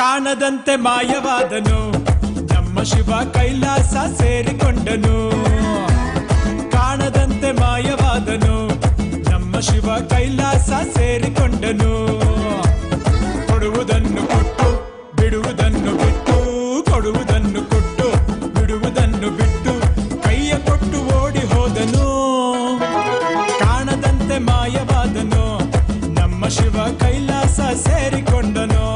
ಕಾಣದಂತೆ ಮಾಯವಾದನು ನಮ್ಮ ಶಿವ ಕೈಲಾಸ ಸೇರಿಕೊಂಡನು. ಕಾಣದಂತೆ ಮಾಯವಾದನು ನಮ್ಮ ಶಿವ ಕೈಲಾಸ ಸೇರಿಕೊಂಡನು. ಕೊಡುವುದನ್ನು ಕೊಟ್ಟು ಬಿಡುವುದನ್ನು ಬಿಟ್ಟು, ಕೊಡುವುದನ್ನು ಕೊಟ್ಟು ಬಿಡುವುದನ್ನು ಬಿಟ್ಟು, ಕೈಯ ಕೊಟ್ಟು ಓಡಿ ಹೋದನು. ಕಾಣದಂತೆ ಮಾಯವಾದನು ನಮ್ಮ ಶಿವ ಕೈಲಾಸ ಸೇರಿಕೊಂಡನು.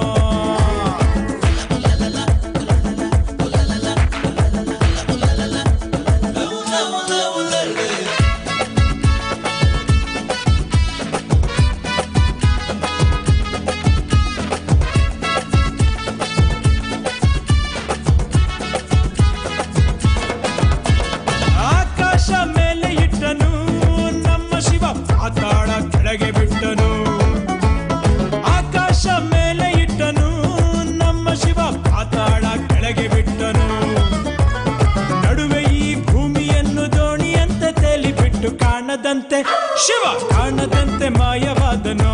ಪಾತಾಳ ಕೆಳಗೆ ಬಿಟ್ಟನು. ಆಕಾಶ ಮೇಲೆ ಇಟ್ಟನು ನಮ್ಮ ಶಿವ ಪಾತಾಳ ಕೆಳಗೆ ಬಿಟ್ಟನು. ನಡುವೆ ಈ ಭೂಮಿಯನ್ನು ದೋಣಿಯಂತೆ ತೇಲಿಬಿಟ್ಟು ಕಾಣದಂತೆ ಶಿವ ಕಾಣದಂತೆ ಮಾಯವಾದನು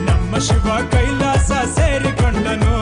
ನಮ್ಮ ಶಿವ ಕೈಲಾಸ ಸೇರಿಕೊಂಡನು.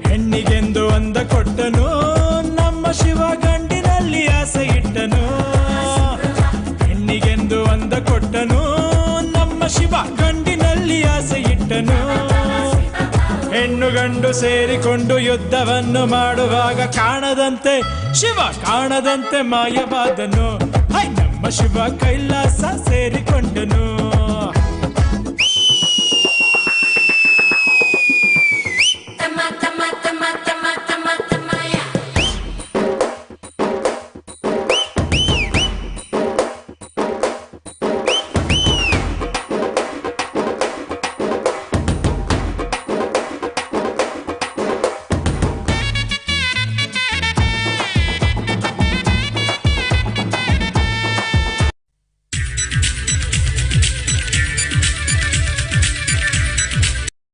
ಹೆಣ್ಣಿಗೆಂದು ಅಂದ ಕೊಟ್ಟನು ನಮ್ಮ ಶಿವ ಗಂಡಿನಲ್ಲಿ ಆಸೆ ಇಟ್ಟನು. ಹೆಣ್ಣಿಗೆಂದು ಅಂದ ಕೊಟ್ಟನು ನಮ್ಮ ಶಿವ ಗಂಡಿನಲ್ಲಿ ಆಸೆ ಇಟ್ಟನು. ಹೆಣ್ಣು ಗಂಡು ಸೇರಿಕೊಂಡು ಯುದ್ಧವನ್ನು ಮಾಡುವಾಗ ಕಾಣದಂತೆ ಶಿವ ಕಾಣದಂತೆ ಮಾಯವಾದನು. ನಮ್ಮ ಶಿವ ಕೈಲಾಸ ಸೇರಿಕೊಂಡನು.